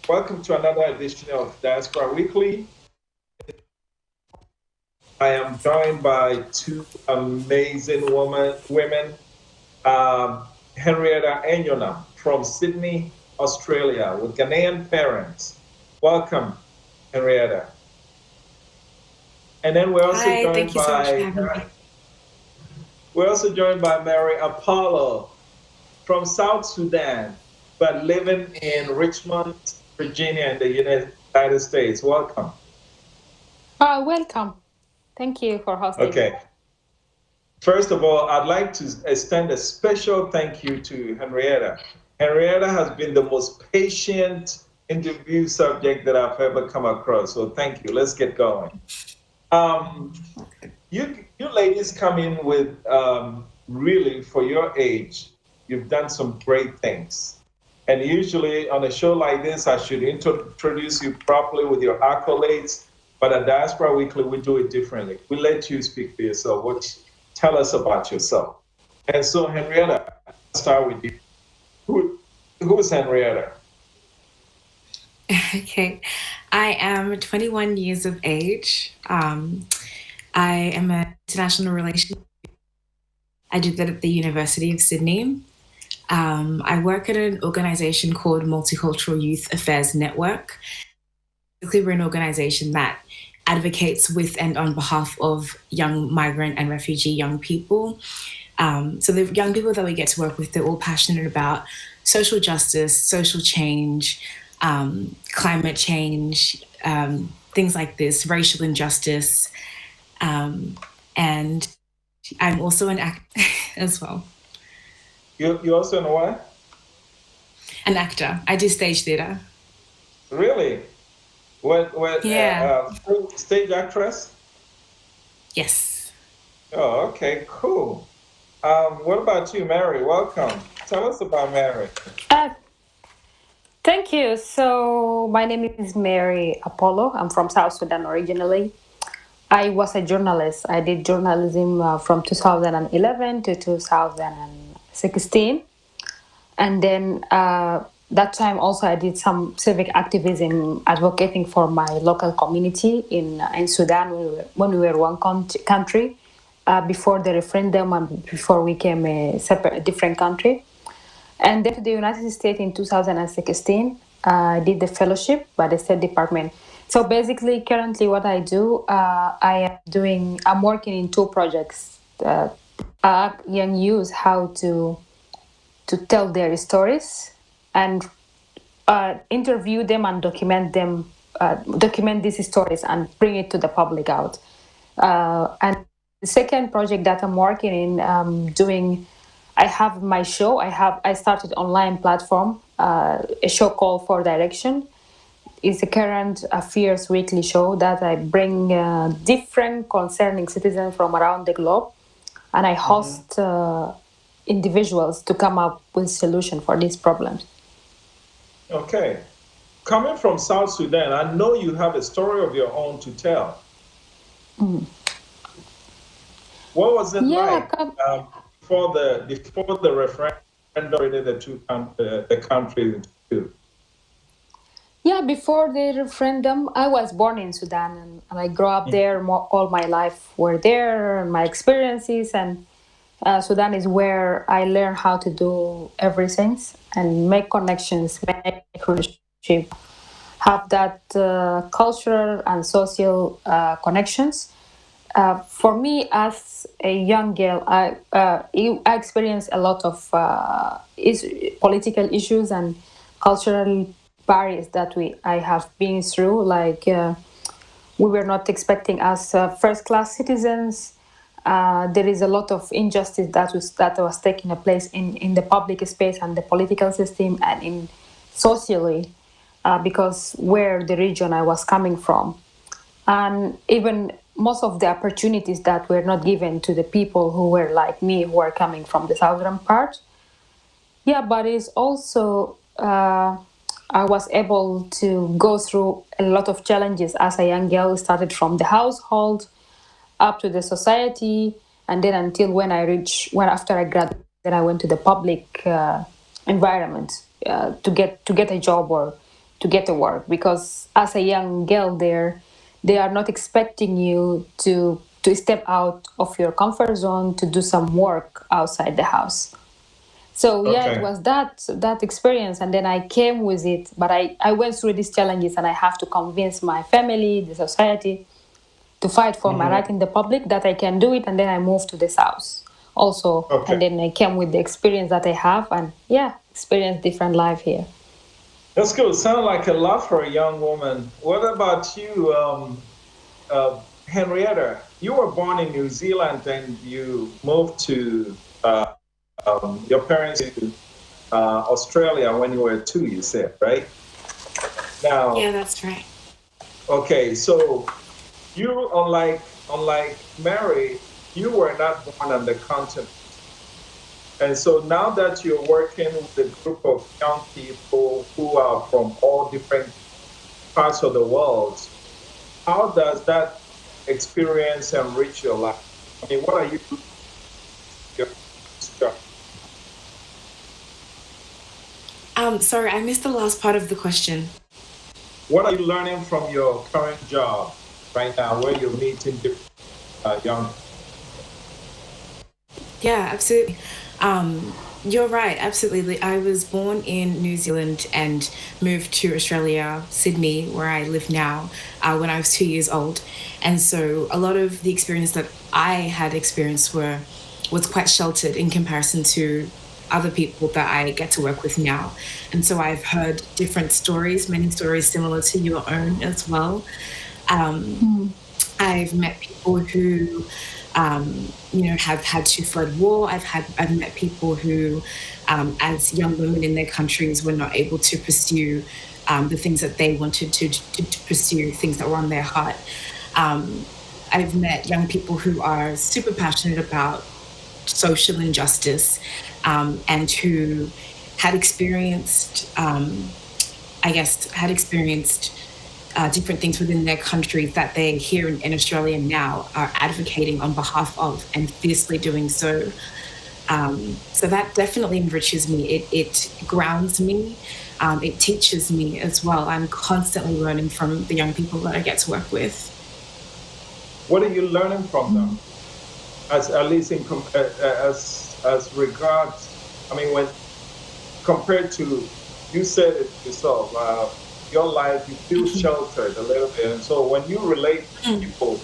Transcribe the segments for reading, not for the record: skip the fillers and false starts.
Welcome to another edition of Diaspora Weekly. I am joined by two amazing women, Henrietta Enyonam from Sydney, Australia, with Ghanaian parents. Welcome, Henrietta. And then Hi, thank you so much for having me. we're also joined by Mary Apollo from South Sudan, but living in Richmond, Virginia, in the United States. Welcome. Welcome. Thank you for hosting. Okay. First of all, I'd like to extend a special thank you to Henrietta. Henrietta has been the most patient interview subject that I've ever come across. So thank you. Let's get going. You ladies come in with really, for your age, you've done some great things. And usually on a show like this, I should introduce you properly with your accolades. But at Diaspora Weekly, we do it differently. We let you speak for yourself. Tell us about yourself. And so, Henrietta, I'll start with you. Who is Henrietta? Okay. I am 21 years of age. I am an international relations. I did that at the University of Sydney. I work at an organization called Multicultural Youth Affairs Network. Basically, we're an organization that advocates with and on behalf of young migrant and refugee young people. So the young people that we get to work with, they're all passionate about social justice, social change, climate change, things like this, racial injustice. And I'm also an actor as well. You also know what? An actor. I do stage theater. Really? What? Yeah. Stage actress? Yes. Oh, okay, cool. What about you, Mary? Welcome. Tell us about Mary. Thank you. So my name is Mary Apollo. I'm from South Sudan originally. I was a journalist. I did journalism from 2011 to 2016. And then that time also I did some civic activism advocating for my local community in Sudan when we were one country before the referendum and before we became a different country. And then to the United States in 2016, I did the fellowship by the State Department. So basically, currently what I do, I'm working in two projects. Young youth how to tell their stories and interview them and document these stories and bring it to the public out. And the second project that I'm working in, I have my show. I started online platform, a show called For Direction. It's a current affairs weekly show that I bring different concerning citizens from around the globe, and I host individuals to come up with solution for these problems. Okay. Coming from South Sudan, I know you have a story of your own to tell. What was it like before the referendum separated the country into two? Yeah, before the referendum, I was born in Sudan and I grew up there. All my life were there, and my experiences. And Sudan is where I learned how to do everything and make connections, make relationship, have that cultural and social connections. For me, as a young girl, I experienced a lot of political issues and cultural barriers that I have been through. Like we were not expecting as first-class citizens. There is a lot of injustice that was taking place in the public space and the political system and in socially, because where the region I was coming from, and even most of the opportunities that were not given to the people who were like me, who are coming from the southern part. Yeah, but it's also I was able to go through a lot of challenges as a young girl. Started from the household up to the society, and then until when after I graduated then I went to the public environment to get a job or to get a work, because as a young girl there, they are not expecting you to step out of your comfort zone to do some work outside the house. So yeah, it Okay. was that experience, and then I came with it. But I went through these challenges, and I have to convince my family, the society, to fight for my right in the public, that I can do it. And then I moved to the south also, Okay. and then I came with the experience that I have, and yeah, experience different life here. That's good. Sound like a lot for a young woman. What about you, Henrietta? You were born in New Zealand and you moved to your parents to Australia when you were 2, you said, right? Now, Yeah, that's right. okay, so you, unlike Mary, you were not born on the continent. And so now that you're working with a group of young people who are from all different parts of the world, how does that experience enrich your life? I mean, what are you doing? Sorry, I missed the last part of the question. What are you learning from your current job right now, where you're meeting different young? Yeah, absolutely. You're right, absolutely. I was born in New Zealand and moved to Australia, Sydney, where I live now, when I was 2 years old. And so a lot of the experience that I had experienced was quite sheltered in comparison to other people that I get to work with now. And so I've heard different stories, many stories similar to your own as well. I've met people who, have had to fled war. I've met people who, as young women in their countries, were not able to pursue the things that they wanted to pursue, things that were on their heart. I've met young people who are super passionate about social injustice, and who had experienced, different things within their country that they here in Australia now are advocating on behalf of and fiercely doing so. So that definitely enriches me. It grounds me. It teaches me as well. I'm constantly learning from the young people that I get to work with. What are you learning from them? As at least as regards, I mean, when compared to, you said it yourself, your life, you feel sheltered a little bit. And so when you relate to people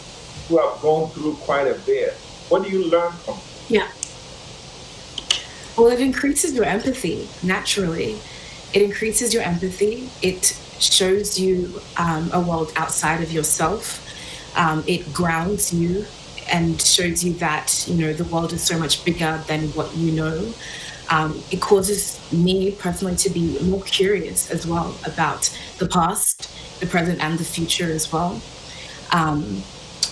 who have gone through quite a bit, what do you learn from them? Yeah. Well, it increases your empathy naturally. It increases your empathy. It shows you a world outside of yourself. It grounds you and shows you that, the world is so much bigger than what you know. It causes me personally to be more curious as well about the past, the present, and the future as well.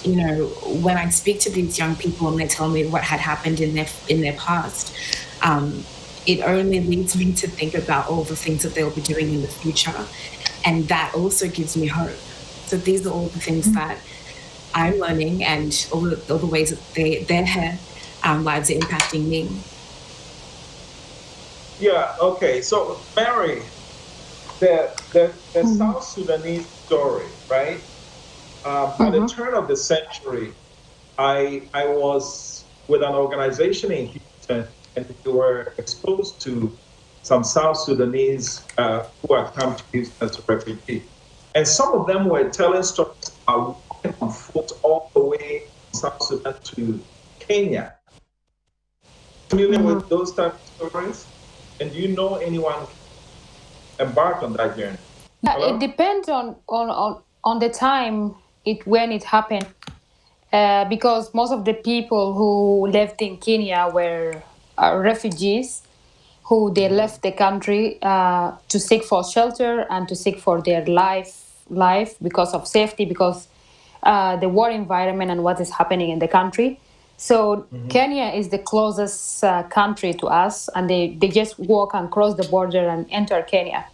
When I speak to these young people and they tell me what had happened in their past, it only leads me to think about all the things that they'll be doing in the future, and that also gives me hope. So these are all the things that I'm learning, and all the ways that their lives are impacting me. Yeah, okay. So, Mary, the South Sudanese story, right? At the turn of the century, I was with an organization in Houston, and we were exposed to some South Sudanese who had come to Houston as refugees. And some of them were telling stories about walking on foot all the way from South Sudan to Kenya. Familiar with those types of stories? And do you know anyone embarked on that journey? Yeah, Hello? it depends on the time when it happened, because most of the people who left in Kenya were refugees who they left the country to seek for shelter and to seek for their life because of safety, because the war environment and what is happening in the country. So Kenya is the closest country to us, and they just walk and cross the border and enter Kenya.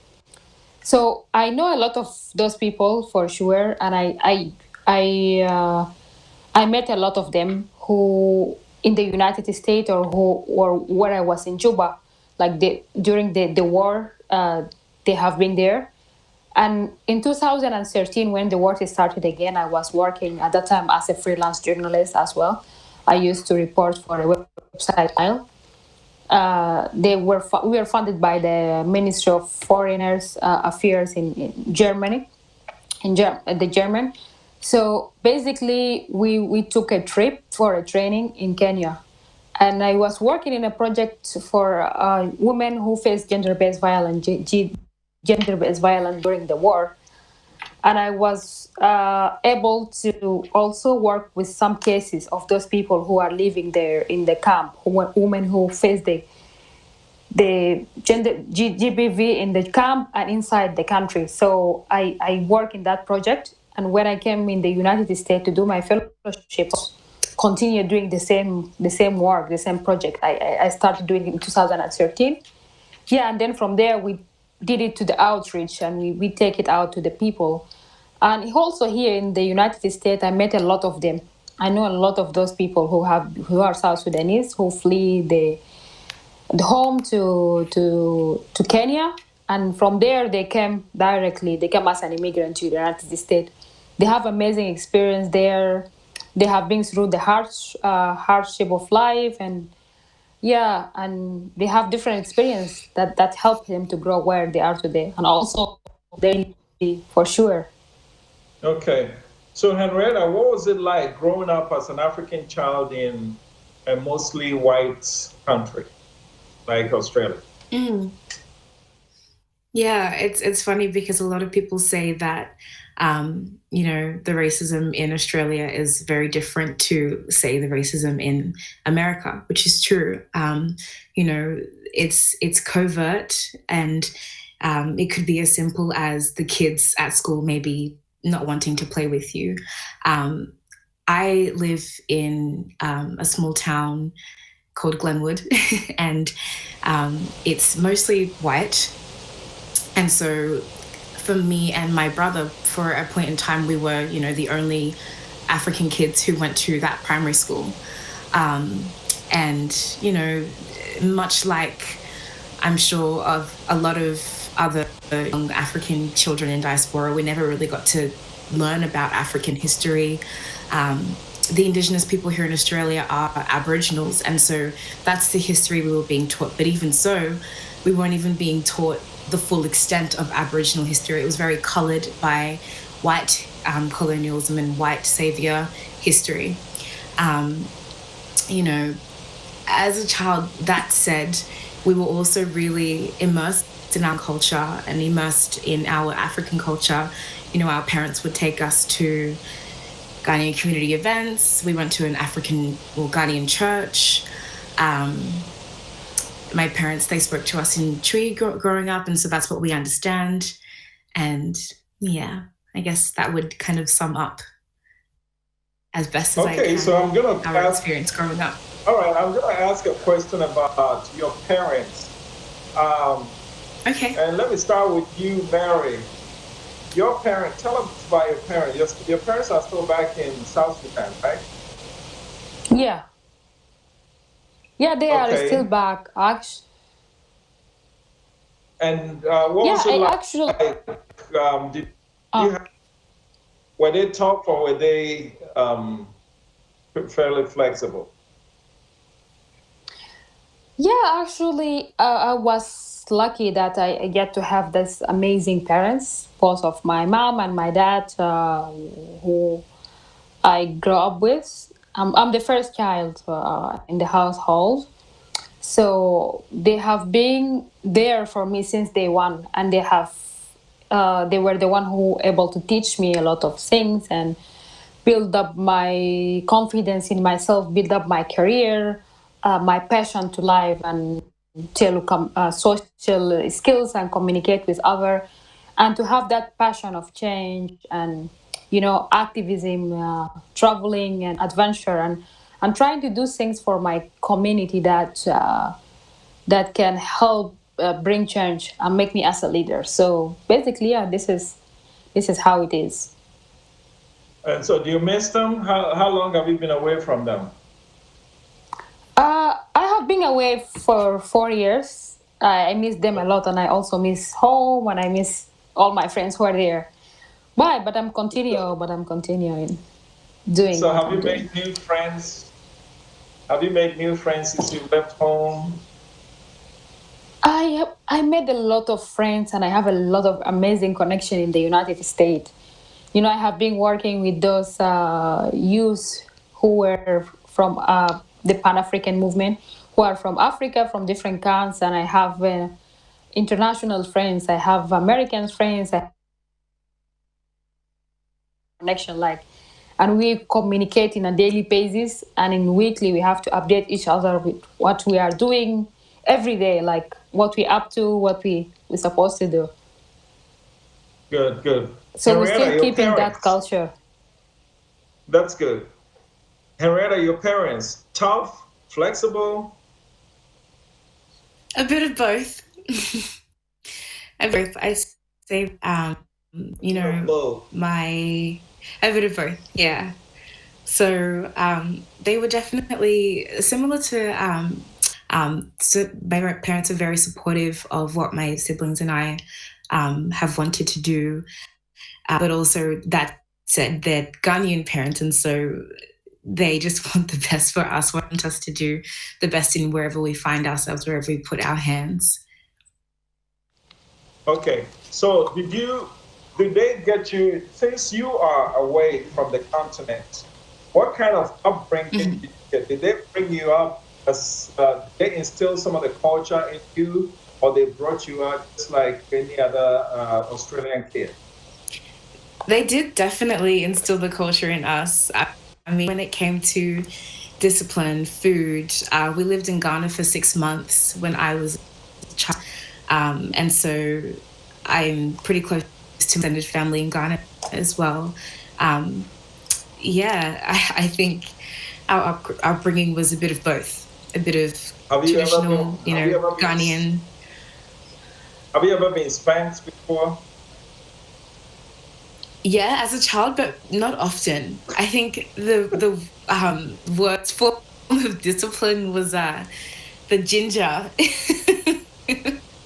So I know a lot of those people for sure, and I met a lot of them who in the United States or where I was in Juba, like during the war, they have been there. And in 2013, when the war started again, I was working at that time as a freelance journalist as well. I used to report for a website. We were funded by the Ministry of Foreigners Affairs in Germany, the German. So basically, we took a trip for a training in Kenya, and I was working in a project for women who face gender-based violence, gender-based violence during the war. And I was able to also work with some cases of those people who are living there in the camp, women who face the gender GBV in the camp and inside the country. So I work in that project. And when I came in the United States to do my fellowship, continue doing the same work, the same project I started doing in 2013. Yeah, and then from there we did it to the outreach, and we take it out to the people. And also here in the United States, I met a lot of them. I know a lot of those people who are South Sudanese who flee the home to Kenya, and from there they came directly. They came as an immigrant to the United States. They have amazing experience there. They have been through the hardship of life, and yeah, and they have different experience that help them to grow where they are today, and also they for sure. Okay. So, Henrietta, what was it like growing up as an African child in a mostly white country like Australia? Yeah, it's funny because a lot of people say that the racism in Australia is very different to, say, the racism in America, which is true. It's covert, and it could be as simple as the kids at school maybe not wanting to play with you. I live in a small town called Glenwood, and it's mostly white. And so for me and my brother, for a point in time, we were, the only African kids who went to that primary school. And, much like I'm sure of a lot of other young African children in diaspora, we never really got to learn about African history. The Indigenous people here in Australia are Aboriginals, and so that's the history we were being taught. But even so, we weren't even being taught the full extent of Aboriginal history. It was very coloured by white colonialism and white saviour history. As a child, that said, we were also really immersed in our culture and immersed in our African culture. Our parents would take us to Ghanaian community events. We went to an African or Ghanaian church. My parents, they spoke to us in Twi growing up, and so that's what we understand. And yeah, I guess that would kind of sum up as best as I can. Okay, so I'm going to our experience growing up. All right, I'm going to ask a question about your parents. Okay. And let me start with you, Mary. Your parents, tell us about your parents. Your parents are still back in South Sudan, right? Yeah. Yeah, they are still back. And what was it like? Did you were they tough or were they fairly flexible? Yeah, actually, I was lucky that I get to have this amazing parents, both of my mom and my dad, who I grew up with. I'm the first child in the household, so they have been there for me since day one, and they were the one who able to teach me a lot of things and build up my confidence in myself, build up my career, my passion to life, and social skills and communicate with others, and to have that passion of change and activism, traveling and adventure, and trying to do things for my community that can help bring change and make me as a leader. So basically, yeah, this is how it is. And so, do you miss them? How long have you been away from them? I've been away for 4 years. I miss them a lot, and I also miss home, and I miss all my friends who are there. But I'm continuing doing So what have I'm you doing. made new friends? Have you made new friends since you left home? I made a lot of friends, and I have a lot of amazing connection in the United States. I have been working with those youth who were from the Pan-African movement, who are from Africa, from different countries, and I have international friends. I have American friends. I have connection and we communicate in a daily basis, and in weekly we have to update each other with what we are doing every day, like what we're up to, what we're supposed to do. Good, good. So we're Henrietta, still your keeping that parents. culture. That's good. Henrietta, your parents, tough, flexible? A bit of both. A bit of both. I say, Both. a bit of both, yeah. So they were definitely similar to. So my parents are very supportive of what my siblings and I have wanted to do, but also that said, they're Ghanaian parents, and so they just want the best for us, want us to do the best in wherever we find ourselves, wherever we put our hands. Okay. So did they get you, since you are away from the continent, what kind of upbringing did you get? Did they bring you up as, they instill some of the culture in you, or they brought you up just like any other Australian kid? They did definitely instill the culture in us. I mean, when it came to discipline, food, we lived in Ghana for 6 months when I was a child. And so I'm pretty close to my extended family in Ghana as well. I think our upbringing was a bit of both, a bit of traditional, Ghanaian. Have you ever been spanked before? Yeah, as a child, but not often. I think the worst form of discipline was the ginger.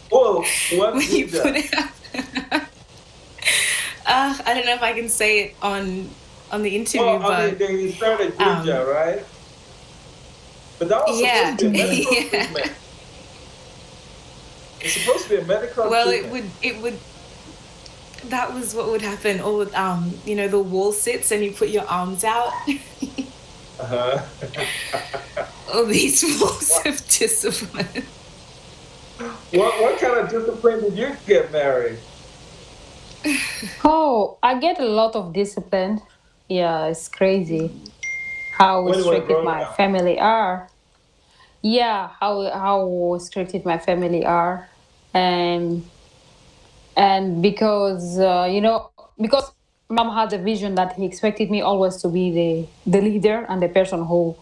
Whoa, what When you ginger? put it up. I don't know if I can say it on the interview, but they started ginger, right? But that was supposed to be a medical treatment. It's supposed to be a medical treatment. it would. That was what would happen. Or the wall sits and you put your arms out. Uh-huh. All these forms of discipline. What kind of discipline did you get, Mary? Oh, I get a lot of discipline. Yeah, it's crazy how restricted my family are. Yeah, how restricted my family are, and because because mom had a vision that he expected me always to be the leader and the person who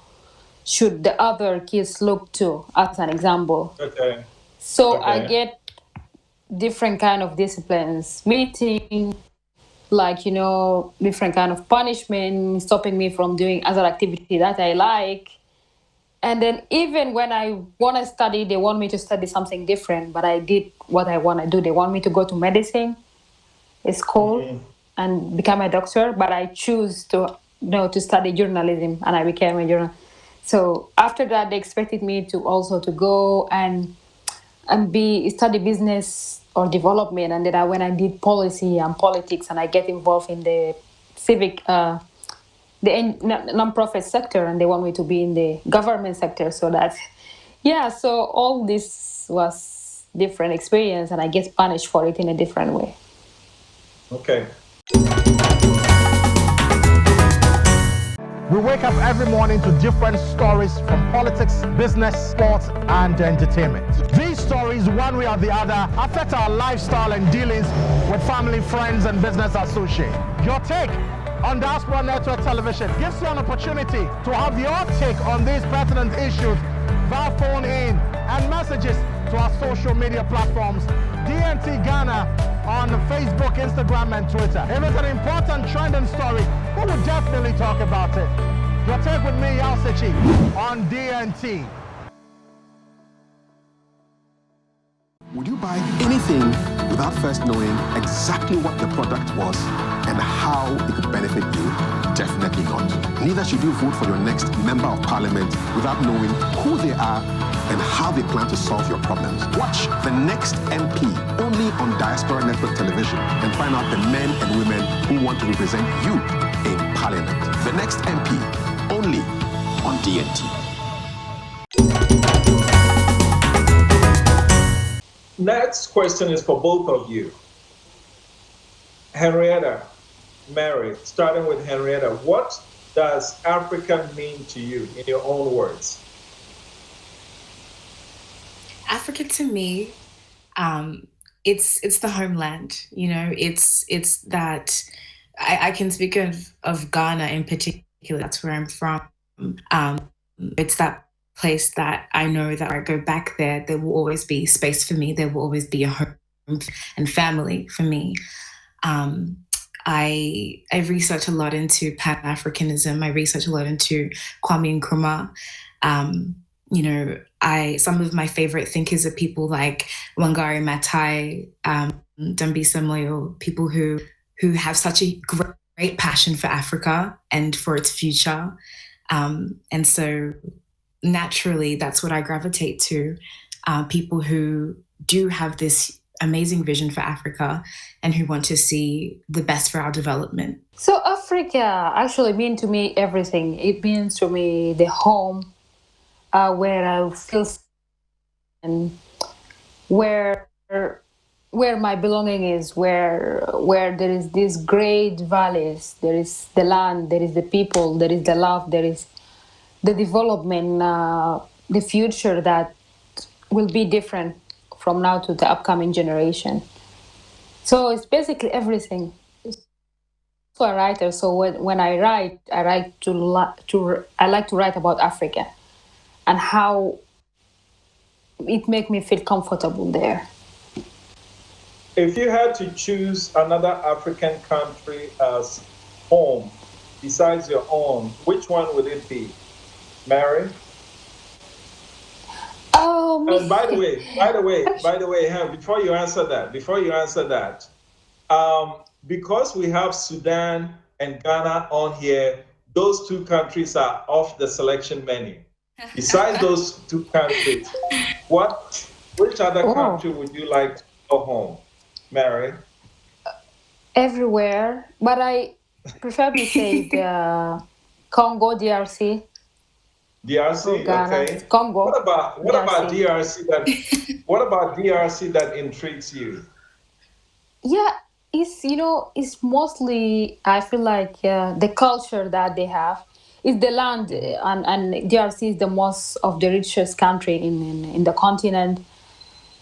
should the other kids look to as an example. Okay. So I get different kind of disciplines, meeting, different kind of punishment, stopping me from doing other activity that I like. And then even when I want to study, they want me to study something different, but I did what I want to do. They want me to go to medicine school and become a doctor, but I choose to study journalism, and I became a journalist. So after that, they expected me to also to go and study business or development. And then when I did policy and politics, and I get involved in the civic the non-profit sector, and they want me to be in the government sector. So so all this was different experience, and I get punished for it in a different way. Okay. We wake up every morning to different stories from politics, business, sports, and entertainment. These stories, one way or the other, affect our lifestyle and dealings with family, friends, and business associates. Your take on Diaspora Network Television gives you an opportunity to have your take on these pertinent issues via phone in and messages to our social media platforms, DNT Ghana on Facebook, Instagram, and Twitter. If it's an important trending story, we will definitely talk about it. Your take with me, Yao Sechi, on DNT. Would you buy anything without first knowing exactly what the product was and how it could benefit you? Definitely not. Neither should you vote for your next member of parliament without knowing who they are and how they plan to solve your problems. Watch The Next MP only on Diaspora Network Television and find out the men and women who want to represent you in parliament. The Next MP only on DNT. Next question is for both of you. Henrietta, Mary, starting with Henrietta, what does Africa mean to you in your own words? Africa to me, it's the homeland. You know, it's that I can speak of Ghana in particular. That's where I'm from. It's that place that I know that when I go back there will always be space for me. There will always be a home and family for me. I research a lot into Pan-Africanism. I research a lot into Kwame Nkrumah. Some of my favorite thinkers are people like Wangari Maathai, Dambisa Moyo, people who have such a great passion for Africa and for its future. And so naturally, that's what I gravitate to, people who do have this amazing vision for Africa and who want to see the best for our development. So Africa actually means to me everything. It means to me the home, where I feel and where my belonging is, where there is these great valleys, there is the land, there is the people, there is the love, there is the development, the future that will be different from now to the upcoming generation. So it's basically everything. So a writer, so when I write, I like to write about Africa and how it makes me feel comfortable there. If you had to choose another African country as home besides your own, which one would it be? Mary? And by the way, before you answer that, because we have Sudan and Ghana on here, those two countries are off the selection menu. Besides those two countries, which other country would you like to go home, Mary? Everywhere, but I prefer to say the Congo, DRC. DRC, okay. Congo. What about DRC that intrigues you? Yeah, it's mostly, I feel like the culture that they have. It's the land, and DRC is the most of the richest country in the continent,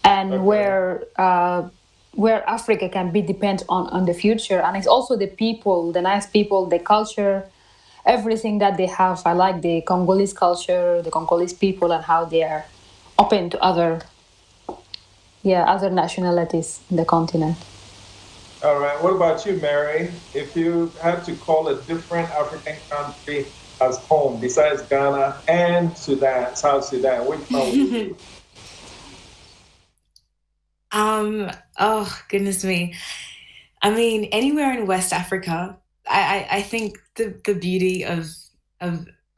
and where Africa can be dependent on the future. And it's also the people, the nice people, the culture, everything that they have. I like the Congolese culture, the Congolese people, and how they are open to other nationalities in the continent. All right. What about you, Mary? If you had to call a different African country as home besides Ghana and Sudan, South Sudan, which one would you? Oh goodness me. I mean, anywhere in West Africa. I think the beauty of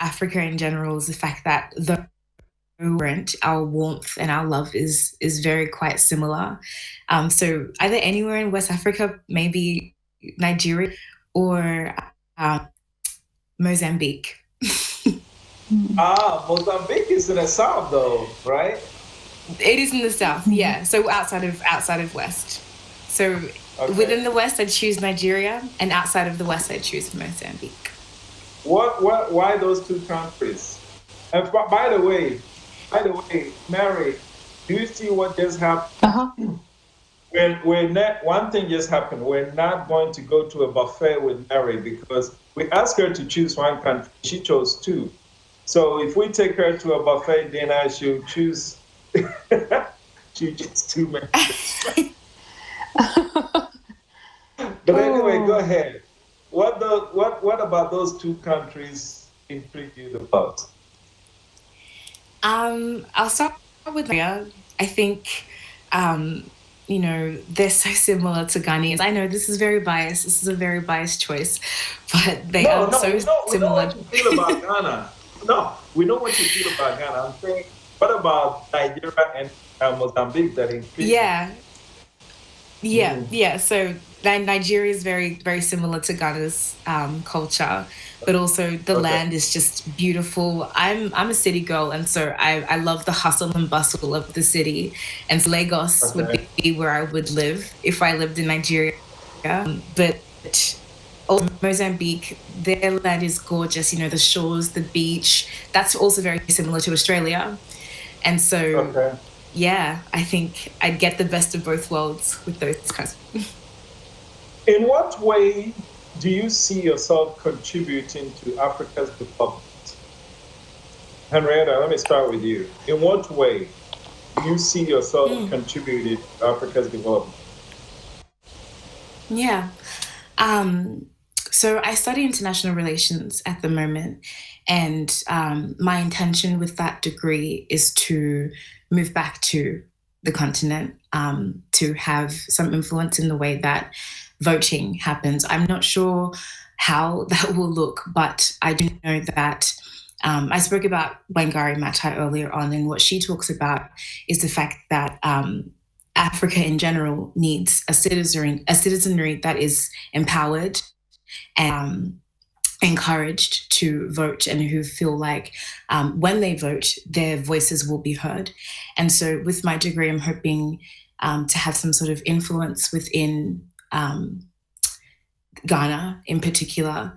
Africa in general is the fact that our warmth and our love is very quite similar. So either anywhere in West Africa, maybe Nigeria or Mozambique. Mozambique is in the south, though, right? It is in the south, yeah. So outside of West. So within the West, I'd choose Nigeria, and outside of the West, I'd choose Mozambique. Why those two countries? And by the way, Mary, do you see what just happened? One thing just happened. We're not going to go to a buffet with Mary because we asked her to choose one country. She chose two. So if we take her to a buffet dinner, she'll choose two men. But anyway, go ahead. What about those two countries intrigue you the most? I'll start with Nigeria. I think they're so similar to Ghanaians. I know this is very biased. This is a very biased choice, but they No, are no, so we know similar. what you feel about Ghana. No, we know what you feel about Ghana. I'm saying, what about Nigeria and Mozambique that increase? Yeah. So Nigeria is very, very similar to Ghana's culture, but also the land is just beautiful. I'm a city girl, and so I love the hustle and bustle of the city. And so Lagos would be where I would live if I lived in Nigeria. But also Mozambique, their land is gorgeous. The shores, the beach. That's also very similar to Australia. And so, yeah, I think I'd get the best of both worlds with those kinds. In what way do you see yourself contributing to Africa's development? Henrietta, let me start with you. In what way do you see yourself contributing to Africa's development? Yeah. So I study international relations at the moment, and my intention with that degree is to move back to the continent, to have some influence in the way that voting happens. I'm not sure how that will look, but I do know that I spoke about Wangari Maathai earlier on, and what she talks about is the fact that Africa in general needs a citizenry that is empowered and encouraged to vote, and who feel like when they vote, their voices will be heard. And so with my degree, I'm hoping to have some sort of influence within Ghana in particular,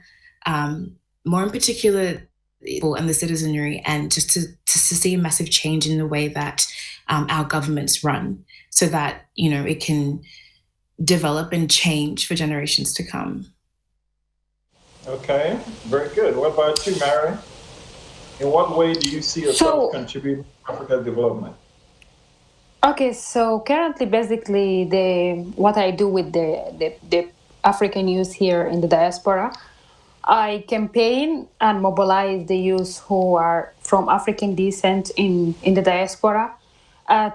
more in particular, and the citizenry, and just to see a massive change in the way that our governments run, so that, it can develop and change for generations to come. Okay, very good. What about you, Mary? In what way do you see yourself contributing to Africa's development? Okay, so currently, basically, what I do with the African youth here in the diaspora, I campaign and mobilize the youth who are from African descent in the diaspora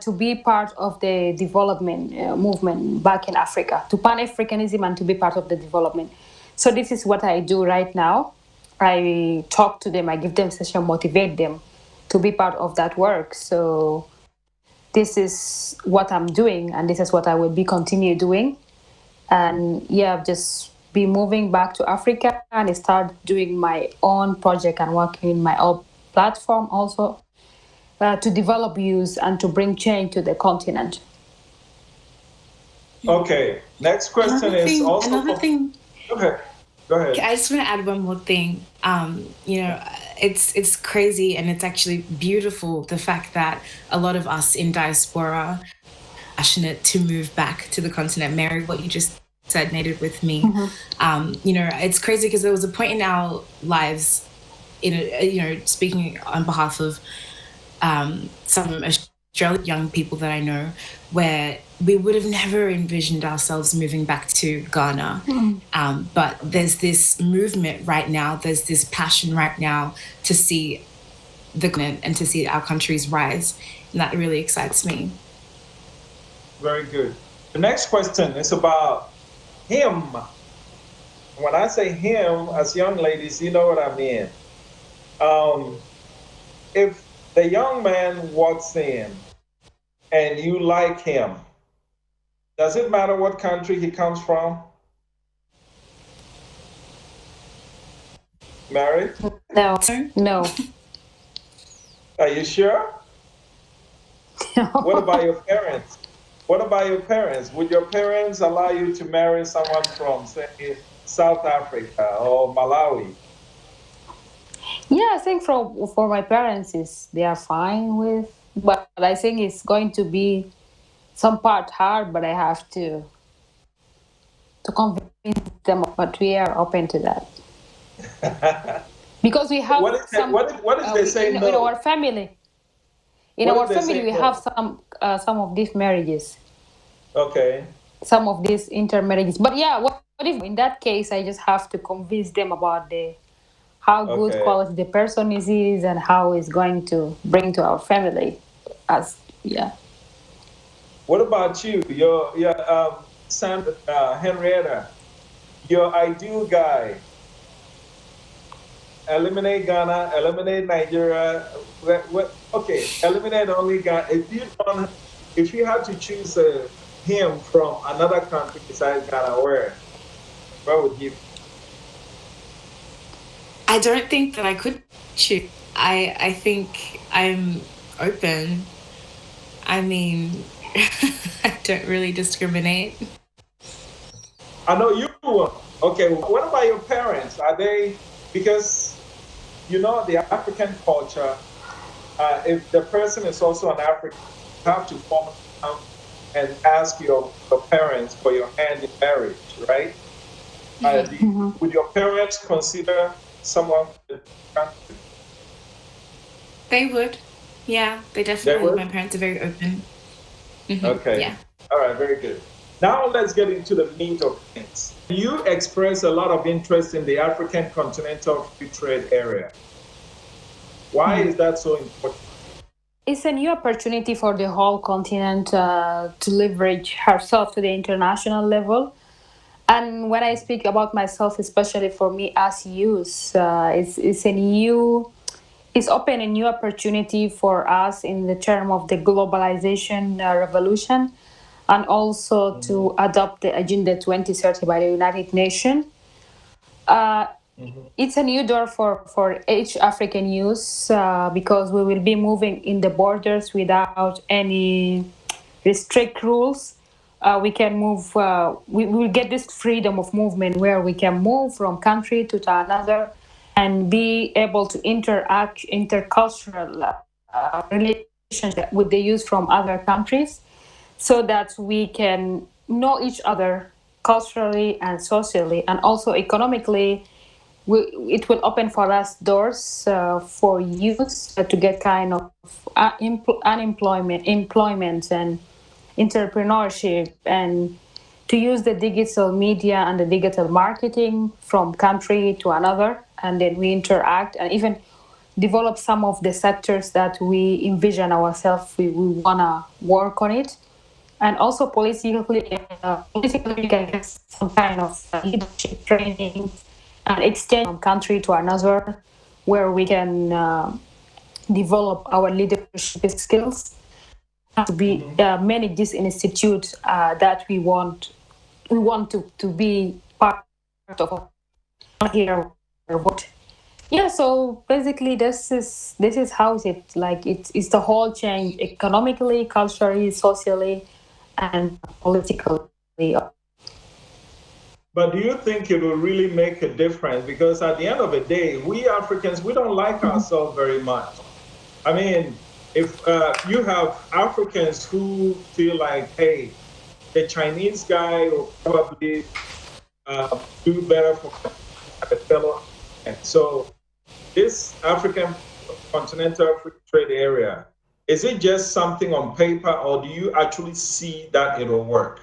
to be part of the development movement back in Africa, to Pan-Africanism and to be part of the development. So this is what I do right now. I talk to them, I give them session, motivate them to be part of that work. So this is what I'm doing, and this is what I will be continue doing. And yeah, just be moving back to Africa and start doing my own project and working in my own platform also to develop youth and to bring change to the continent. Okay, next question is also... Another thing. Okay, go ahead. I just want to add one more thing. It's crazy, and it's actually beautiful, the fact that a lot of us in diaspora are passionate to move back to the continent. Mary, what you just said resonated with me. It's crazy because there was a point in our lives, speaking on behalf of some Australian young people that I know, where we would have never envisioned ourselves moving back to Ghana. But there's this movement right now, there's this passion right now to see the continent and to see our countries rise. And that really excites me. Very good. The next question is about him. When I say him, as young ladies, you know what I mean. If the young man walks in and you like him, does it matter what country he comes from? Married? No. Are you sure? What about your parents? Would your parents allow you to marry someone from, say, South Africa or Malawi? Yeah, I think for my parents, they are fine with, but I think it's going to be some part hard, but I have to convince them, but we are open to that. Because we have what is they say in our family. In our family, we have some of these marriages. Okay. Some of these intermarriages. But yeah, what if in that case I just have to convince them about how good quality the person is and how it's going to bring to our family. What about you? Your Henrietta, your ideal guy. Eliminate Ghana, eliminate Nigeria. Okay, eliminate only Ghana. If you had to choose him from another country besides Ghana, where would you? I don't think that I could choose. I think I'm open. I mean, I don't really discriminate. I know you will. Okay, what about your parents? Are they, because the African culture, if the person is also an African, you have to form and ask your parents for your hand in marriage, right? Would your parents consider someone? They would. Yeah, they definitely would. My parents are very open. Okay. Yeah. All right, very good. Now let's get into the meat of things. You express a lot of interest in the African continental free trade area. Why is that so important? It's a new opportunity for the whole continent to leverage herself to the international level. And when I speak about myself, especially for me as youth, it's open a new opportunity for us in the term of the globalization revolution, and also to adopt the Agenda 2030 by the United Nations. It's a new door for each African youth because we will be moving in the borders without any restrict rules. We can move, we will get this freedom of movement where we can move from country to another and be able to interact intercultural relationship with the youth from other countries, so that we can know each other culturally and socially, and also economically. It will open for us doors for youth to get kind of employment and entrepreneurship, and to use the digital media and the digital marketing from country to another, and then we interact and even develop some of the sectors that we envision ourselves we want to work on it. And also politically we can get some kind of leadership training and exchange from country to another, where we can develop our leadership skills to be manage this institute that we want to be part of here. Yeah, so basically this is how it's like it's the whole change economically, culturally, socially, and politically. But do you think it will really make a difference? Because at the end of the day, we Africans, we don't like ourselves very much. I mean, if you have Africans who feel like, hey, the Chinese guy will probably do better for the fellow. And so this African continental free trade area, is it just something on paper, or do you actually see that it will work?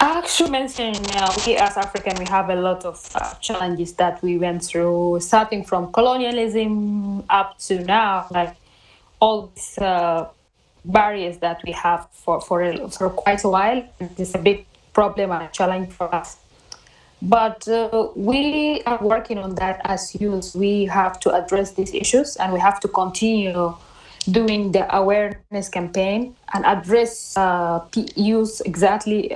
Actually, mentioning we as African, we have a lot of challenges that we went through, starting from colonialism up to now, like all these barriers that we have for quite a while. It's a big problem and a challenge for us. But we are working on that as youth. We have to address these issues, and we have to continue doing the awareness campaign and address youth exactly.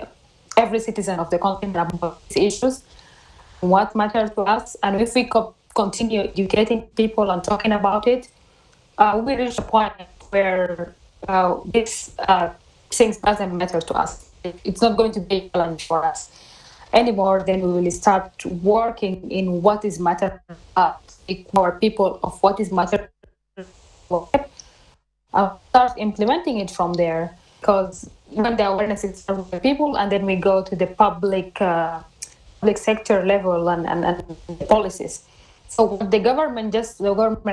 Every citizen of the continent about these issues, what matters to us, and if we continue educating people and talking about it, we reach a point where these things doesn't matter to us. It's not going to be a challenge for us anymore. Then we will start working in what is matter to us, our people of what is matter to us, start implementing it from there. Because when the awareness is with the people, and then we go to the public sector level and the policies. So the government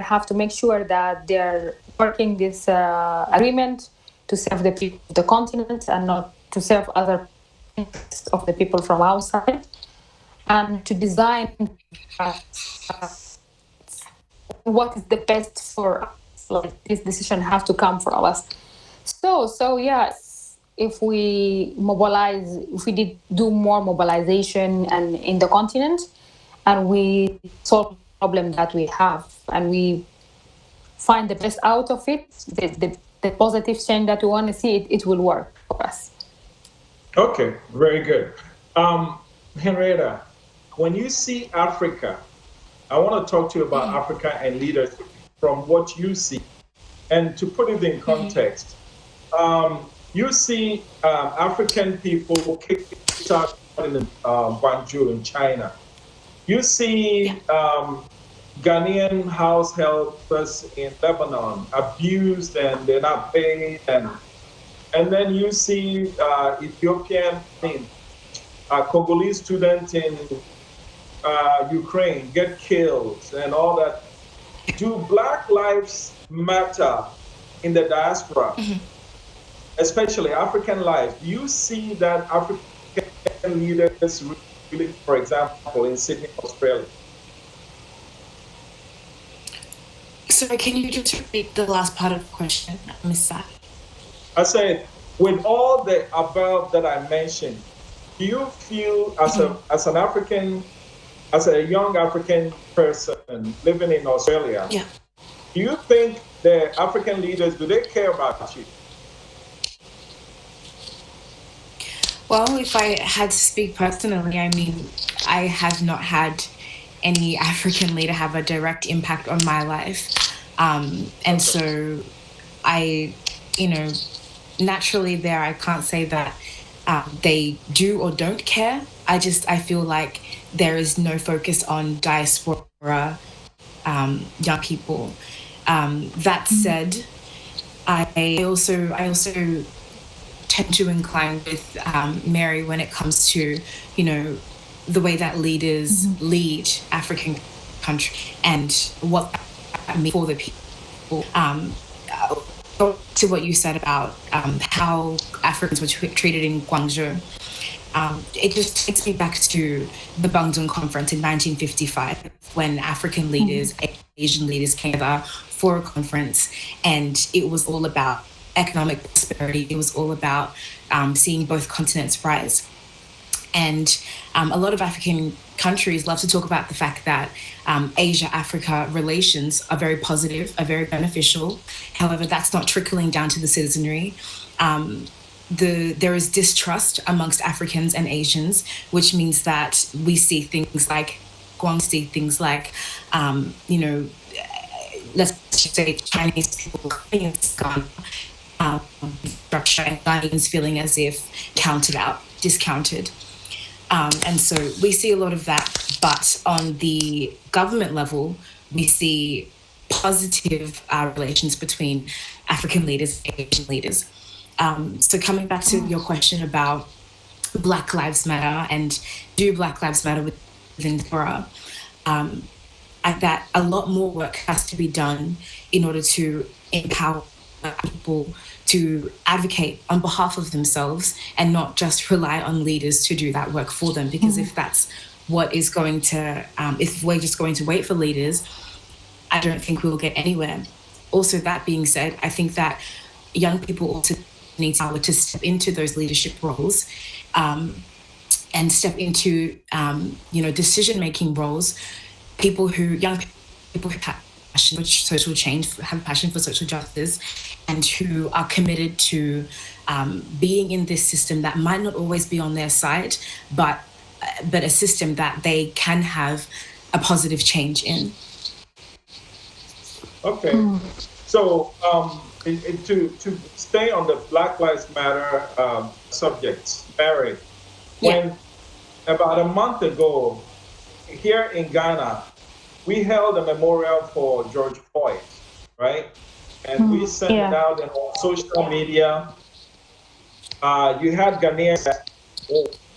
have to make sure that they're working this agreement to serve the people of the continent and not to serve other interests of the people from outside, and to design what is the best for us. Like, this decision have to come from us. So yes, if we mobilize, if we did do more mobilization and in the continent, and we solve the problem that we have, and we find the best out of it, the positive change that we want to see, it will work for us. Okay, very good. Henrietta, when you see Africa, I want to talk to you about Africa and leadership from what you see. And to put it in context, you see African people kicked out in Guangzhou in China. You see Ghanaian house helpers in Lebanon abused and they're not paid, and then you see Ethiopian, Congolese students in Ukraine get killed and all that. Do Black lives matter in the diaspora, especially African lives? Do you see that African leaders really, for example, in Sydney, Australia? Sorry, can you just repeat the last part of the question? I missed that. I said, with all the above that I mentioned, do you feel as an African, as a young African person living in Australia, do you think the African leaders, do they care about you? Well, if I had to speak personally, I mean, I have not had any African leader have a direct impact on my life. And so I, naturally there, I can't say that they do or don't care. I feel like there is no focus on diaspora young people. That said, I also tend to incline with Mary when it comes to, the way that leaders lead African countries and what that means for the people. To what you said about how Africans were treated in Guangzhou, it just takes me back to the Bandung Conference in 1955 when African leaders, Asian leaders came together for a conference, and it was all about economic prosperity. It was all about seeing both continents rise. And a lot of African countries love to talk about the fact that Asia-Africa relations are very positive, are very beneficial. However, that's not trickling down to the citizenry. There is distrust amongst Africans and Asians, which means that we see things like let's just say Chinese people coming into Ghana, structure, and Ghanaians feeling as if counted out, discounted. And so we see a lot of that, but on the government level, we see positive relations between African leaders and Asian leaders. So coming back to your question about Black Lives Matter and do Black Lives Matter within Diaspora, that a lot more work has to be done in order to empower people to advocate on behalf of themselves and not just rely on leaders to do that work for them. Because if that's what is going to, if we're just going to wait for leaders, I don't think we'll get anywhere. Also, that being said, I think that young people also need to step into those leadership roles and step into, decision-making roles. Young people who have passion for social change, have passion for social justice, and who are committed to being in this system that might not always be on their side, but a system that they can have a positive change in. Okay, so to stay on the Black Lives Matter subject, Mary, when about a month ago, here in Ghana, we held a memorial for George Floyd, right? And we sent it out on social media. You had Ghanaians,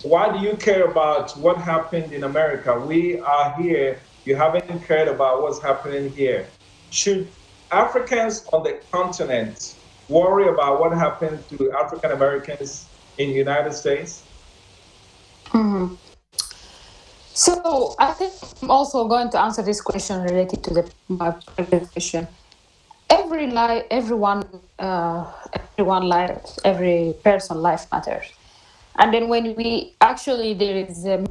why do you care about what happened in America? We are here. You haven't cared about what's happening here. Should Africans on the continent worry about what happened to African Americans in the United States? So I think I'm also going to answer this question related to my previous question. everyone life, every person life matters. And then when we actually there is a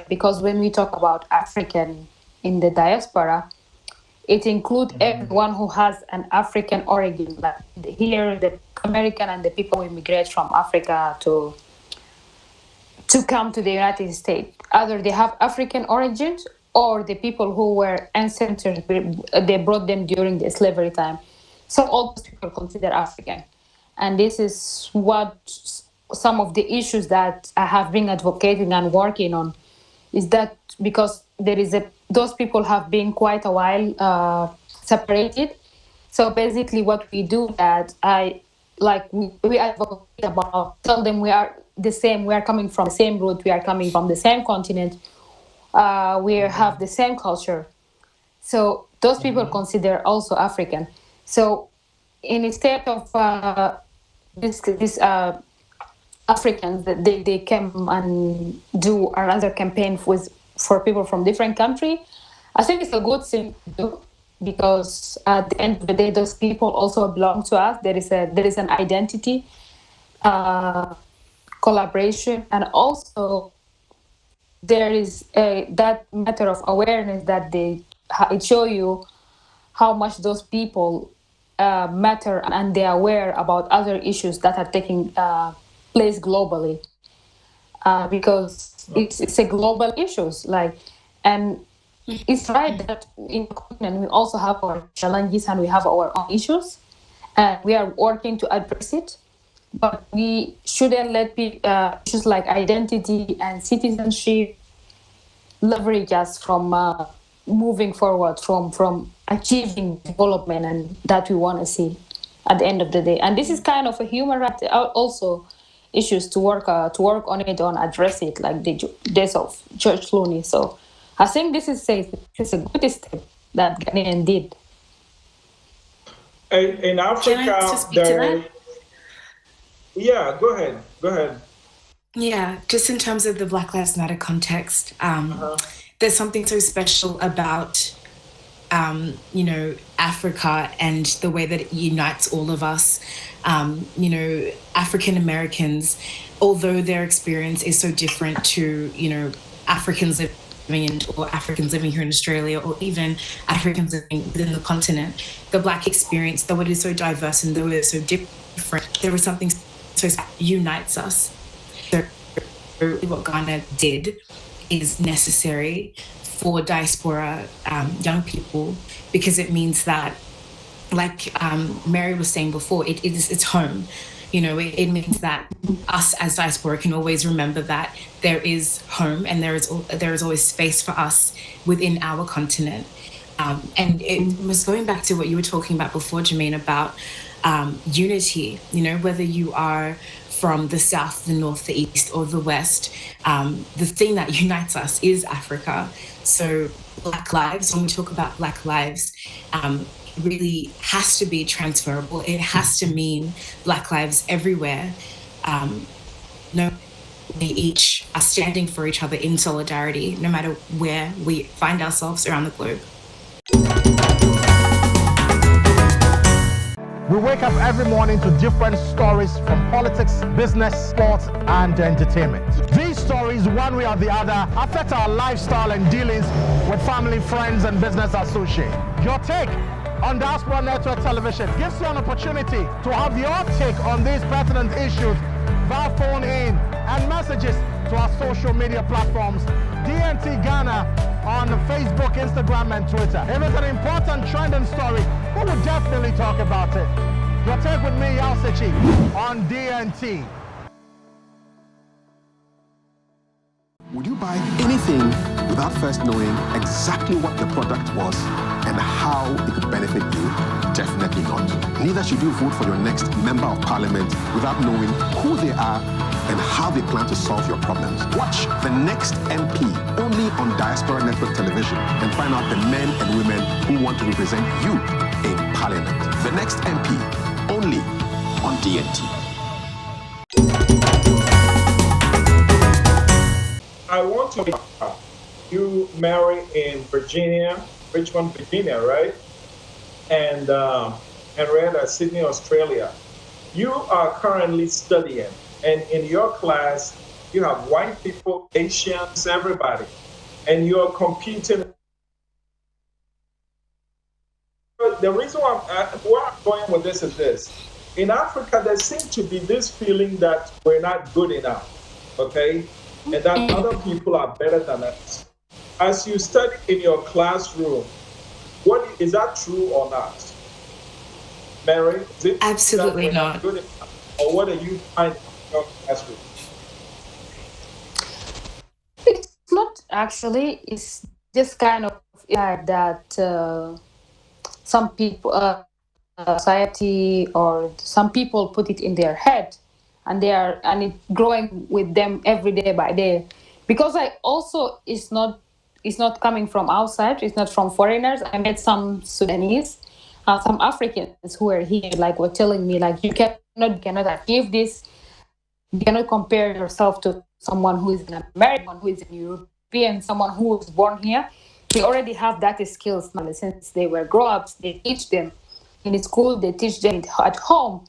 because when we talk about African in the diaspora, it includes everyone who has an African origin. Like here, the American and the people who immigrate from Africa to come to the United States. Either they have African origins or the people who were ancestors, they brought them during the slavery time. So all those people consider African. And this is what some of the issues that I have been advocating and working on is that because those people have been quite a while separated. So basically what we do that we advocate about, tell them we are the same, we are coming from the same root, we are coming from the same continent, we have the same culture. So those people consider also African. So instead of this Africans, that they came and do another campaign for people from different country, I think it's a good thing to do because at the end of the day, those people also belong to us. There is an identity, collaboration, and also there is that matter of awareness that it show you how much those people matter and they are aware about other issues that are taking place globally because it's a global issues and it's right that in the continent we also have our challenges and we have our own issues and we are working to address it, but we shouldn't let issues like identity and citizenship leverage us from moving forward from achieving development and that we want to see at the end of the day. And this is kind of a human right also issues to work on it, on address it, like the death of George Clooney. So I think this is a good step that Ghanaian did. In Africa, Can I just speak to that? Yeah, go ahead. Yeah, just in terms of the Black Lives Matter context, there's something so special about, Africa and the way that it unites all of us. African Americans, although their experience is so different to, Africans living here in Australia, or even Africans living within the continent, the Black experience, though it is so diverse and though it is so different, there is something so unites us. So what Ghana did is necessary for diaspora young people because it means that, like Mary was saying before, it's home. It means that us as diaspora can always remember that there is home and there is always space for us within our continent. And it was going back to what you were talking about before, Jermaine, about unity. Whether you are from the south, the north, the east, or the west, the thing that unites us is Africa. So Black lives, when we talk about Black lives, really has to be transferable. It has to mean Black lives everywhere. We each are standing for each other in solidarity, no matter where we find ourselves around the globe. We wake up every morning to different stories from politics, business, sports, and entertainment. These stories, one way or the other, affect our lifestyle and dealings with family, friends, and business associates. Your take on Diaspora Network Television gives you an opportunity to have your take on these pertinent issues via phone in and messages to our social media platforms, DNT Ghana on Facebook, Instagram, and Twitter. If it's an important trending story, we will definitely talk about it. Your take with me, Yalsechi, on DNT. Would you buy anything without first knowing exactly what the product was and how it could benefit you? Definitely not. Neither should you vote for your next member of parliament without knowing who they are and how they plan to solve your problems. Watch The Next MP only on Diaspora Network Television and find out the men and women who want to represent you in parliament. The Next MP only on DNT. I want to you marry in Virginia, Richmond, Virginia, right? and Henrietta, Sydney, Australia. You are currently studying, and in your class, you have white people, Asians, everybody, and you're competing. The reason where I'm going with this is this. In Africa, there seems to be this feeling that we're not good enough, okay? And that other people are better than us. As you study in your classroom, what is that true or not? Mary, is it that Absolutely we're not not. good enough? Or what are you finding in your classroom? It's not actually. It's just kind of that some people, society, or some people put it in their head, and it's growing with them every day by day. Because I also it's not coming from outside. It's not from foreigners. I met some Sudanese, some Africans who were here, like were telling me like you cannot achieve this. You cannot compare yourself to someone who is an American, who is a European, someone who was born here. They already have that skills now since they were grown ups. They teach them in school, they teach them at home.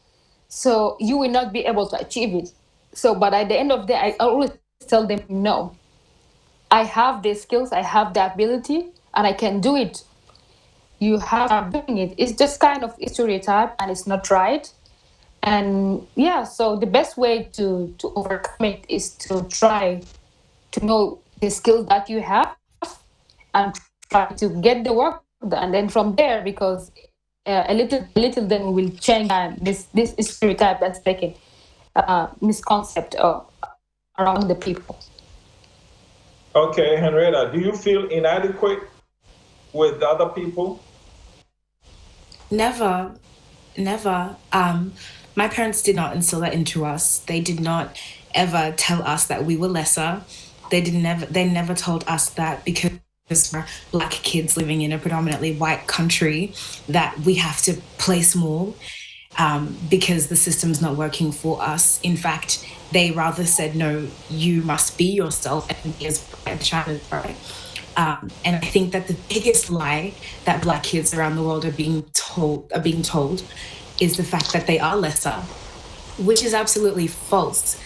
So you will not be able to achieve it. So, but at the end of the day, I always tell them, no, I have the skills, I have the ability, and I can do it. You have to start doing it. It's just kind of a stereotype, and it's not right. And yeah, so the best way to overcome it is to try to know the skills that you have and try to get the work done. And then from there, because a little, then we will change this stereotype that's taken misconcept around the people. Okay, Henrietta, do you feel inadequate with other people? Never, never. My parents did not instill that into us. They did not ever tell us that we were lesser. They never told us that because we're black kids living in a predominantly white country that we have to play small because the system's not working for us. In fact, they rather said, no, you must be yourself and be as bright as China's bright. And I think that the biggest lie that black kids around the world are being told is the fact that they are lesser, which is absolutely false.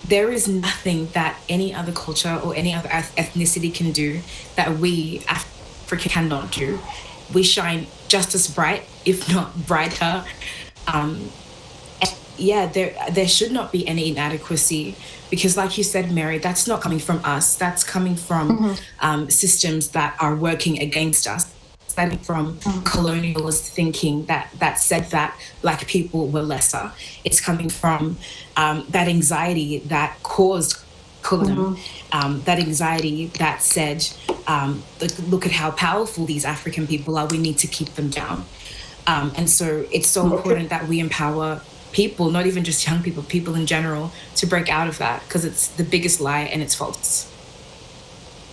There is nothing that any other culture or any other ethnicity can do that we Africa cannot do. We shine just as bright, if not brighter. Um, yeah, there should not be any inadequacy because, like you said, Mary, that's not coming from us. That's coming from systems that are working against us. Starting from colonialist thinking that said that black people were lesser. It's coming from that anxiety that caused colonism, that anxiety that said, look at how powerful these African people are. We need to keep them down. And so it's so important that we empower people, not even just young people, people in general, to break out of that because it's the biggest lie and it's false.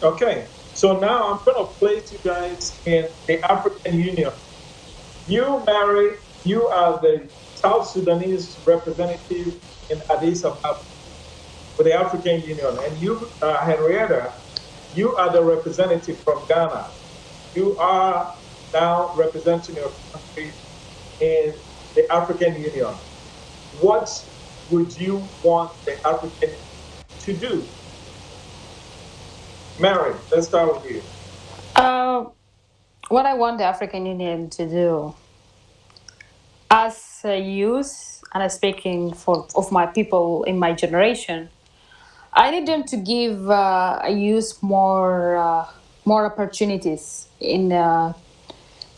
Okay, so now I'm going to place you guys in the African Union. You, Mary, you are the South Sudanese representative in Addis Ababa for the African Union. And you, Henrietta, you are the representative from Ghana. You are now representing your country in the African Union. What would you want the African to do? Mary, let's start with you. What I want the African Union to do, as a youth, and I'm speaking of my people in my generation, I need them to give a youth more opportunities to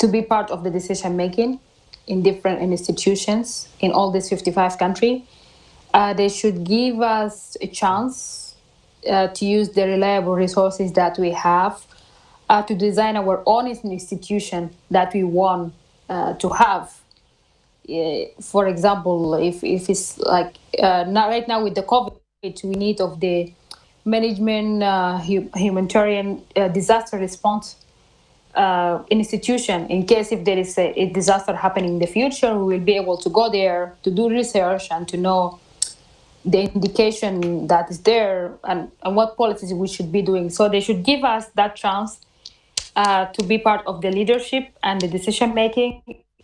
be part of the decision making in different institutions in all these 55 countries. They should give us a chance to use the reliable resources that we have to design our own institution that we want to have. For example, if it's like now, right now with the COVID, we need of the management, humanitarian disaster response institution. In case if there is a disaster happening in the future, we will be able to go there to do research and to know the indication that is there and what policies we should be doing. So they should give us that chance to be part of the leadership and the decision making,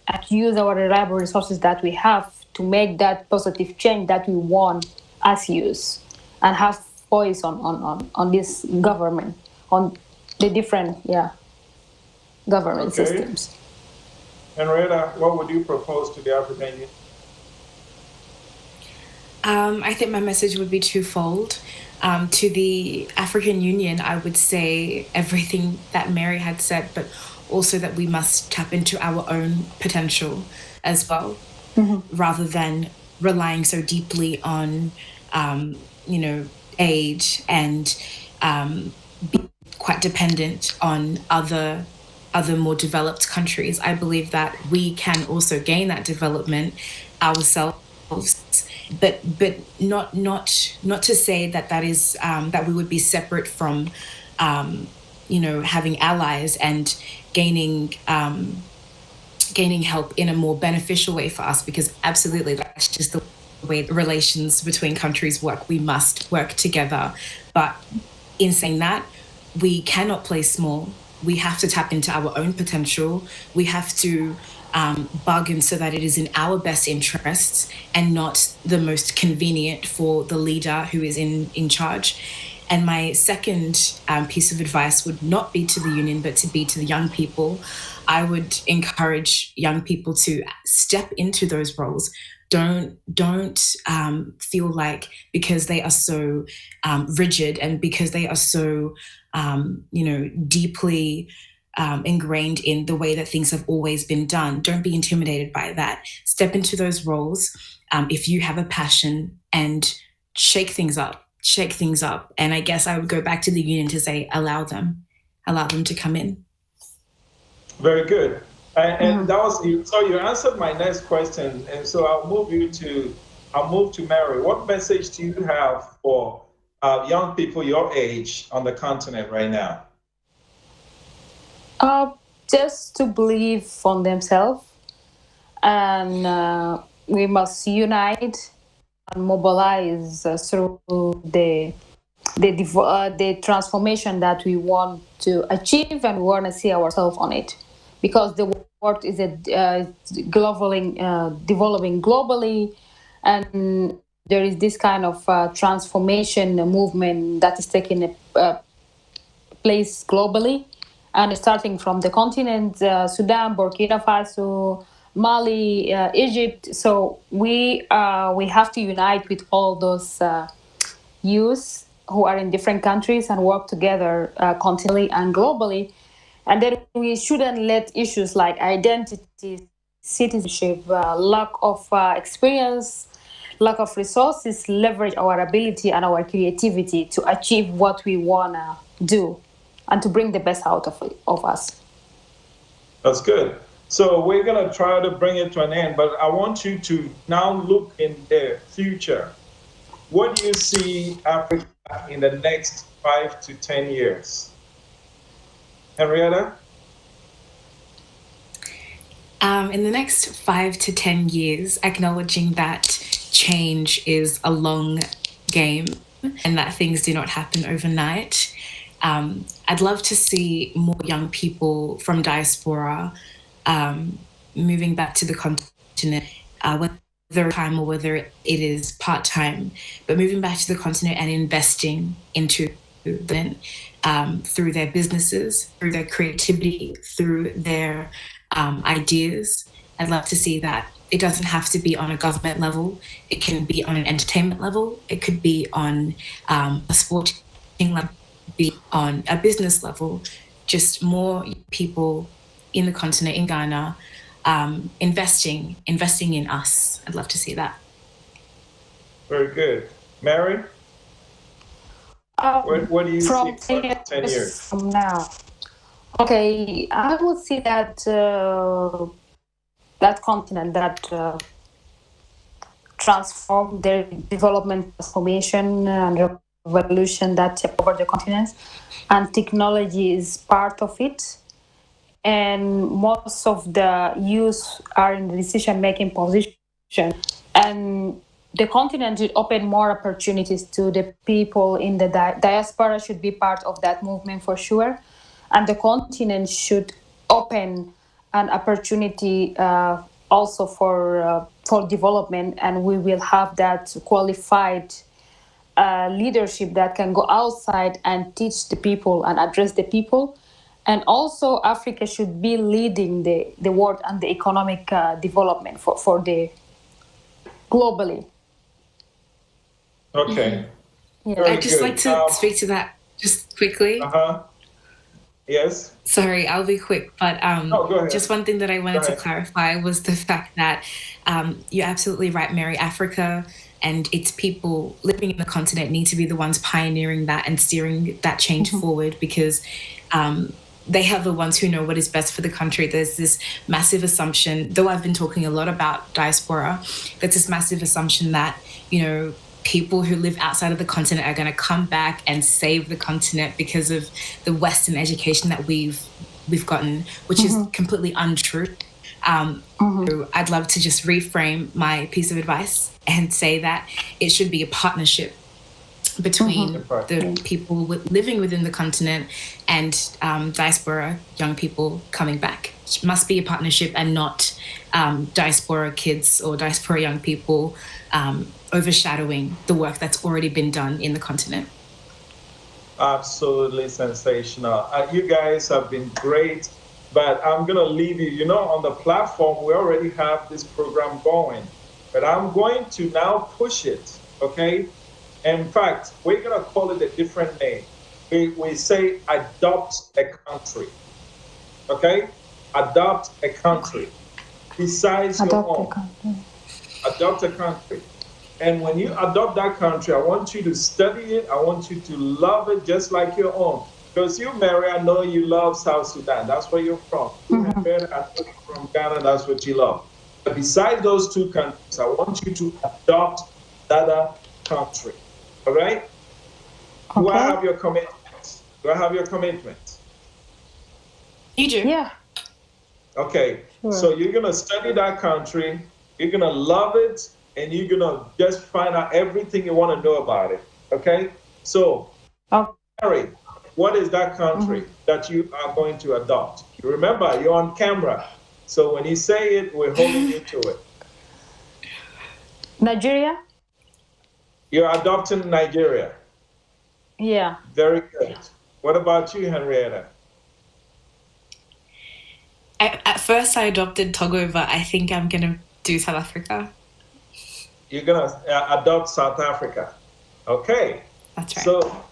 and use our reliable resources that we have to make that positive change that we want as youth, and have voice on this government, on the different government systems. Henrietta, what would you propose to the African Union? I think my message would be twofold. To the African Union, I would say everything that Mary had said, but also that we must tap into our own potential as well, rather than relying so deeply on, aid and be quite dependent on other more developed countries. I believe that we can also gain that development ourselves, but not to say that is that we would be separate from having allies and gaining help in a more beneficial way for us, because absolutely that's just the way relations between countries work. We must work together, but in saying that, we cannot play small. We have to tap into our own potential. We have to bargain so that it is in our best interests and not the most convenient for the leader who is in charge. And my second piece of advice would not be to the union, but to be to the young people. I would encourage young people to step into those roles. Don't feel like because they are so rigid and because they are so deeply ingrained in the way that things have always been done. Don't be intimidated by that. Step into those roles if you have a passion, and shake things up. And I guess I would go back to the union to say, allow them to come in. Very good. And that was you. So you answered my next question, and so I'll move to Mary. What message do you have for young people your age on the continent right now? Just to believe on themselves, and we must unite and mobilize through the transformation that we want to achieve, and we want to see ourselves on it, because the world is developing globally, and there is this kind of transformation movement that is taking place globally, and starting from the continent, Sudan, Burkina Faso, Mali, Egypt. So we have to unite with all those youth who are in different countries and work together continually and globally. And then we shouldn't let issues like identity, citizenship, lack of experience, lack of resources leverage our ability and our creativity to achieve what we want to do and to bring the best out of us. That's good. So we're going to try to bring it to an end, but I want you to now look in the future. What do you see Africa in the next 5 to 10 years? Henrietta? In the next 5 to 10 years, acknowledging that change is a long game and that things do not happen overnight, I'd love to see more young people from Diaspora moving back to the continent, whether time or whether it is part-time, but moving back to the continent and investing into them through their businesses, through their creativity, through their ideas. I'd love to see that. It doesn't have to be on a government level. It can be on an entertainment level. It could be on a sporting level, be on a business level. Just more people in the continent, in Ghana, investing in us. I'd love to see that. Very good. Mary? What do you see for 10 years from now? Okay, I would see that that continent that transformed their development, transformation, and revolution that over the continent, and technology is part of it. And most of the youth are in the decision-making position, and the continent should open more opportunities to the people in the diaspora. Should be part of that movement for sure, and the continent should open an opportunity also for development, and we will have that qualified leadership that can go outside and teach the people and address the people. And also Africa should be leading the world and the economic development for the globally. Okay. Yeah. I'd just like to speak to that just quickly. Yes. Sorry, I'll be quick, but go ahead. just one thing that I wanted to clarify was the fact that you're absolutely right, Mary. Africa and its people living in the continent need to be the ones pioneering that and steering that change forward, because they are the ones who know what is best for the country. There's this massive assumption, though I've been talking a lot about diaspora, there's this massive assumption that, you know, people who live outside of the continent are going to come back and save the continent because of the Western education that we've gotten, which is completely untrue. So I'd love to just reframe my piece of advice and say that it should be a partnership between the people living within the continent and diaspora young people coming back. It must be a partnership and not diaspora kids or diaspora young people overshadowing the work that's already been done in the continent. Absolutely sensational. You guys have been great, but I'm going to leave you. You know, on the platform, we already have this program going, but I'm going to now push it, okay? In fact, we're going to call it a different name. We say adopt a country, okay? Adopt a country besides your own. Adopt a country. And when you adopt that country, I want you to study it. I want you to love it just like your own. Because you, Mary, I know you love South Sudan. That's where you're from. I know you're from Ghana. That's what you love. But besides those two countries, I want you to adopt another country. All right? Okay. Do I have your commitment? Do I have your commitment? You do. Yeah. Okay. Sure. So you're going to study that country. You're going to love it. And you're going to just find out everything you want to know about it. Okay? So, Mary, what is that country that you are going to adopt? You remember, you're on camera. So when you say it, we're holding you to it. Nigeria? You're adopting Nigeria. Yeah. Very good. What about you, Henrietta? At first, I adopted Togo, but I think I'm going to do South Africa. You're going to adopt South Africa. Okay. That's right. So,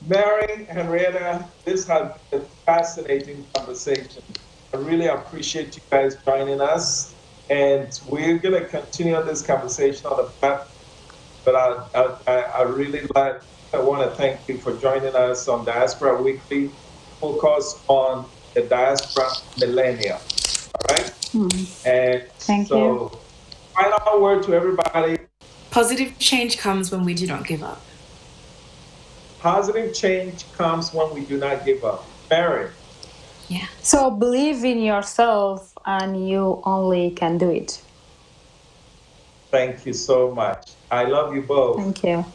Mary, Henrietta, this has been a fascinating conversation. I really appreciate you guys joining us. And we're going to continue on this conversation on the platform. But I really I want to thank you for joining us on Diaspora Weekly, focus on the diaspora millennium. All right? And thank you. Final word to everybody. Positive change comes when we do not give up. Positive change comes when we do not give up. Mary. Yeah. So believe in yourself and you only can do it. Thank you so much. I love you both. Thank you.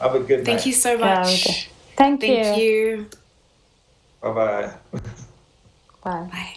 Have a good night. Thank you so much. Thank you. Thank you. Bye-bye. Bye. Bye.